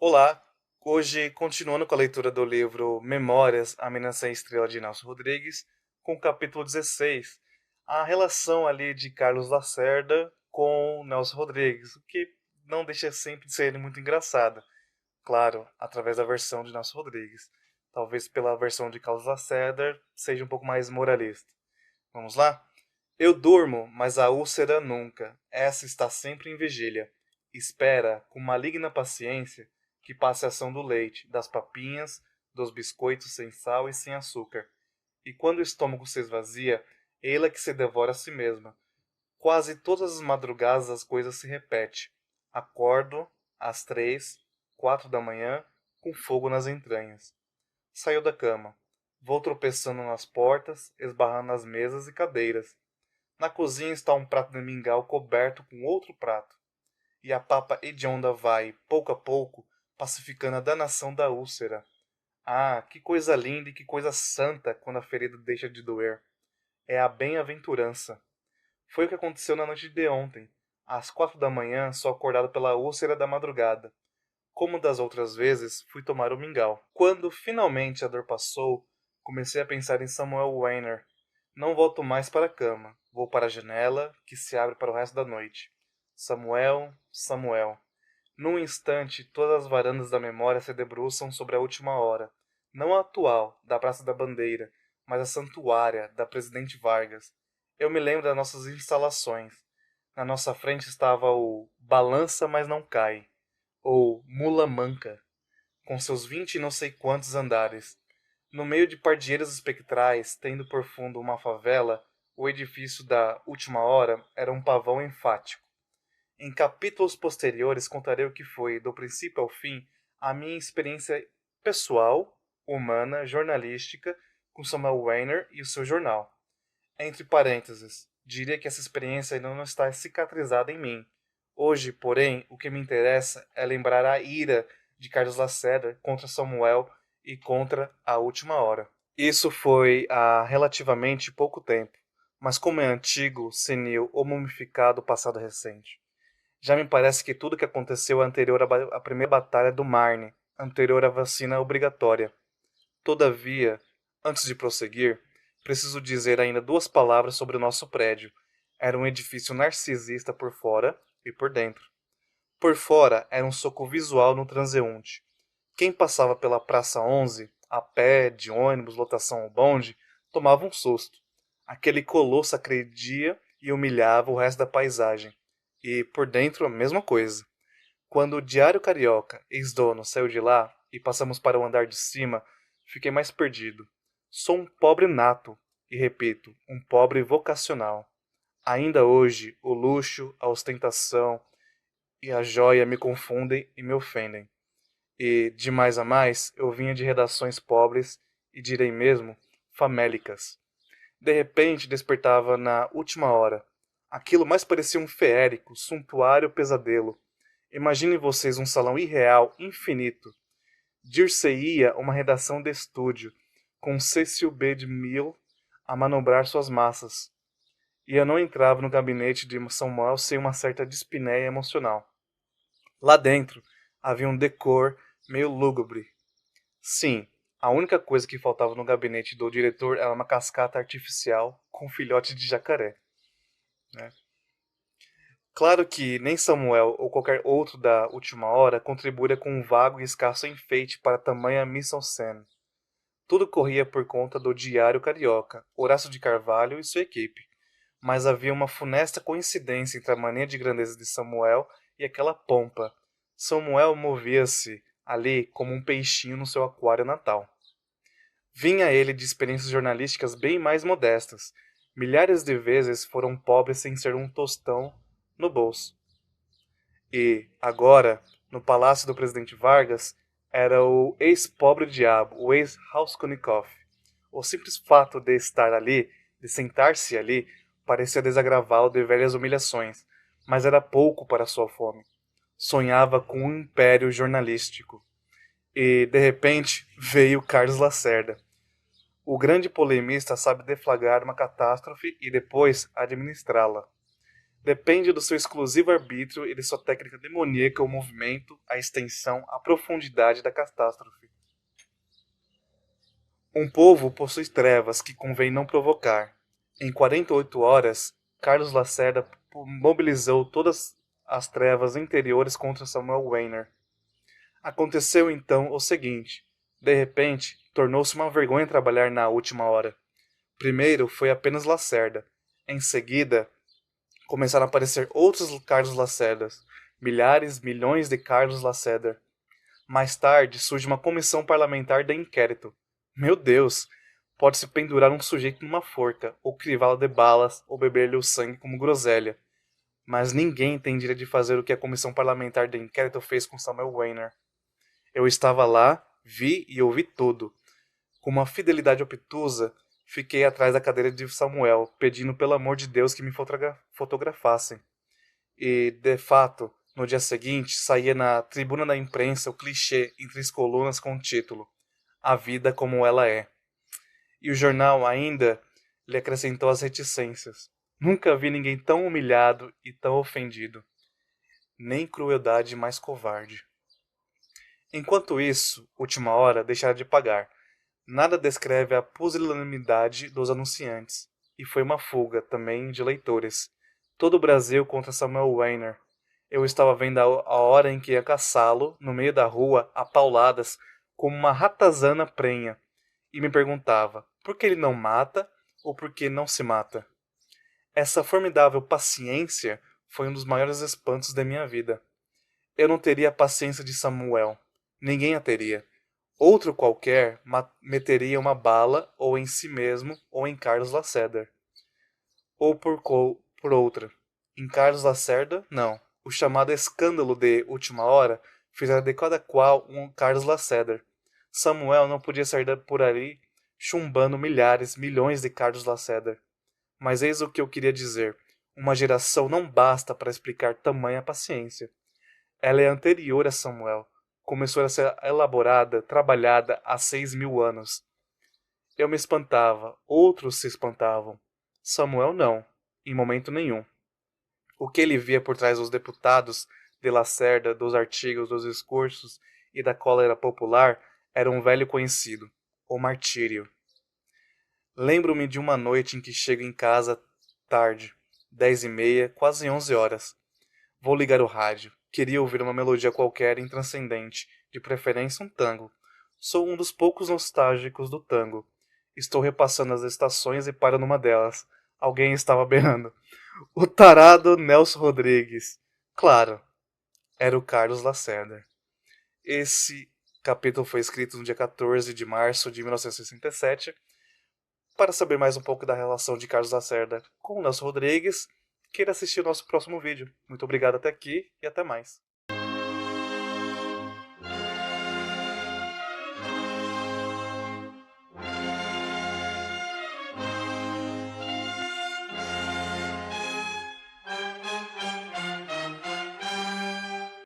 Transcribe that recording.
Olá, hoje continuando com a leitura do livro Memórias, A Menina Sem Estrela de Nelson Rodrigues, com o capítulo 16, a relação ali de Carlos Lacerda com Nelson Rodrigues, o que não deixa sempre de ser muito engraçado, claro, através da versão de Nelson Rodrigues. Talvez pela versão de Carlos Lacerda seja um pouco mais moralista. Vamos lá? Eu durmo, mas a úlcera nunca. Essa está sempre em vigília. Espera, com maligna paciência, que passe a ação do leite, das papinhas, dos biscoitos sem sal e sem açúcar. E quando o estômago se esvazia, ela que se devora a si mesma. Quase todas as madrugadas as coisas se repetem. Acordo, às 3, 4 da manhã, com fogo nas entranhas. Saio da cama. Vou tropeçando nas portas, esbarrando nas mesas e cadeiras. Na cozinha está um prato de mingau coberto com outro prato, e a papa hedionda vai, pouco a pouco, pacificando a danação da úlcera. Ah, que coisa linda e que coisa santa quando a ferida deixa de doer. É a bem-aventurança. Foi o que aconteceu na noite de ontem. Às 4 da manhã, sou acordado pela úlcera da madrugada. Como das outras vezes, fui tomar o mingau. Quando finalmente a dor passou, comecei a pensar em Samuel Weiner. Não volto mais para a cama. Vou para a janela, que se abre para o resto da noite. Samuel, Samuel. Num instante, todas as varandas da memória se debruçam sobre a última hora. Não a atual, da Praça da Bandeira, mas a santuária, da Presidente Vargas. Eu me lembro das nossas instalações. Na nossa frente estava o Balança, mas não cai, ou Mula Manca, com seus 20 e não sei quantos andares. No meio de pardieiras espectrais, tendo por fundo uma favela, o edifício da última hora era um pavão enfático. Em capítulos posteriores contarei o que foi, do princípio ao fim, a minha experiência pessoal, humana, jornalística, com Samuel Weiner e o seu jornal. Entre parênteses, diria que essa experiência ainda não está cicatrizada em mim. Hoje, porém, o que me interessa é lembrar a ira de Carlos Lacerda contra Samuel e contra a última hora. Isso foi há relativamente pouco tempo, mas como é antigo, senil ou mumificado o passado recente. Já me parece que tudo que aconteceu é anterior à primeira batalha do Marne, anterior à vacina obrigatória. Todavia, antes de prosseguir, preciso dizer ainda duas palavras sobre o nosso prédio. Era um edifício narcisista por fora e por dentro. Por fora era um soco visual no transeunte. Quem passava pela Praça 11, a pé, de ônibus, lotação ou bonde, tomava um susto. Aquele colosso agredia e humilhava o resto da paisagem. E por dentro a mesma coisa. Quando o Diário Carioca, ex-dono, saiu de lá e passamos para o andar de cima, fiquei mais perdido. Sou um pobre nato, e repito, um pobre vocacional. Ainda hoje, o luxo, a ostentação e a joia me confundem e me ofendem. E, de mais a mais, eu vinha de redações pobres e direi mesmo famélicas. De repente despertava na última hora. Aquilo mais parecia um feérico, suntuário pesadelo. Imaginem vocês um salão irreal, infinito. Dir-se-ia uma redação de estúdio, com Cecil B. DeMille a manobrar suas massas. E eu não entrava no gabinete de Samuel sem uma certa dispneia emocional. Lá dentro havia um decor meio lúgubre. Sim, a única coisa que faltava no gabinete do diretor era uma cascata artificial com filhote de jacaré, né? Claro que nem Samuel ou qualquer outro da última hora contribuía com um vago e escasso enfeite para tamanha mise-en-scène. Tudo corria por conta do Diário Carioca, Horácio de Carvalho e sua equipe. Mas havia uma funesta coincidência entre a mania de grandeza de Samuel e aquela pompa. Samuel movia-se ali como um peixinho no seu aquário natal. Vinha ele de experiências jornalísticas bem mais modestas. Milhares de vezes foram pobres sem ser um tostão no bolso. E, agora, no palácio do presidente Vargas, era o ex-pobre diabo, o ex-Raskolnikov. O simples fato de estar ali, de sentar-se ali, parecia desagravá-lo de velhas humilhações, mas era pouco para sua fome. Sonhava com um império jornalístico. E, de repente, veio Carlos Lacerda. O grande polemista sabe deflagrar uma catástrofe e depois administrá-la. Depende do seu exclusivo arbítrio e de sua técnica demoníaca o movimento, a extensão, a profundidade da catástrofe. Um povo possui trevas que convém não provocar. Em 48 horas, Carlos Lacerda mobilizou todas as trevas interiores contra Samuel Weiner. Aconteceu então o seguinte: de repente, tornou-se uma vergonha trabalhar na última hora. Primeiro foi apenas Lacerda. Em seguida, começaram a aparecer outros Carlos Lacerdas. Milhares, milhões de Carlos Lacerda. Mais tarde surge uma comissão parlamentar de inquérito. Meu Deus! Pode-se pendurar um sujeito numa forca, ou crivá-lo de balas, ou beber-lhe o sangue como groselha. Mas ninguém tem direito de fazer o que a comissão parlamentar de inquérito fez com Samuel Weiner. Eu estava lá, vi e ouvi tudo. Com uma fidelidade obtusa, fiquei atrás da cadeira de Samuel, pedindo pelo amor de Deus que me fotografassem. E, de fato, no dia seguinte, saía na tribuna da imprensa o clichê em 3 colunas com o título A Vida Como Ela É. E o jornal ainda lhe acrescentou as reticências. Nunca vi ninguém tão humilhado e tão ofendido. Nem crueldade mais covarde. Enquanto isso, Última Hora deixara de pagar. Nada descreve a pusilanimidade dos anunciantes. E foi uma fuga, também, de leitores. Todo o Brasil contra Samuel Weiner. Eu estava vendo a hora em que ia caçá-lo, no meio da rua, a pauladas, como uma ratazana prenha. E me perguntava, por que ele não mata ou por que não se mata? Essa formidável paciência foi um dos maiores espantos da minha vida. Eu não teria a paciência de Samuel. Ninguém a teria. Outro qualquer meteria uma bala ou em si mesmo ou em Carlos Lacerda. Ou por outra. Em Carlos Lacerda, não. O chamado escândalo de última hora fizera de cada qual um Carlos Lacerda. Samuel não podia sair por ali chumbando milhares, milhões de Carlos Lacerda. Mas eis o que eu queria dizer. Uma geração não basta para explicar tamanha paciência. Ela é anterior a Samuel. Começou a ser elaborada, trabalhada há 6.000 anos. Eu me espantava, outros se espantavam. Samuel não, em momento nenhum. O que ele via por trás dos deputados, de Lacerda, dos artigos, dos discursos e da cólera popular era um velho conhecido, o martírio. Lembro-me de uma noite em que chego em casa tarde, 10h30, quase 11 horas. Vou ligar o rádio. Queria ouvir uma melodia qualquer intranscendente, de preferência um tango. Sou um dos poucos nostálgicos do tango. Estou repassando as estações e paro numa delas. Alguém estava berrando. O tarado Nelson Rodrigues. Claro, era o Carlos Lacerda. Esse capítulo foi escrito no dia 14 de março de 1967. Para saber mais um pouco da relação de Carlos Lacerda com o Nelson Rodrigues, queira assistir o nosso próximo vídeo. Muito obrigado até aqui e até mais.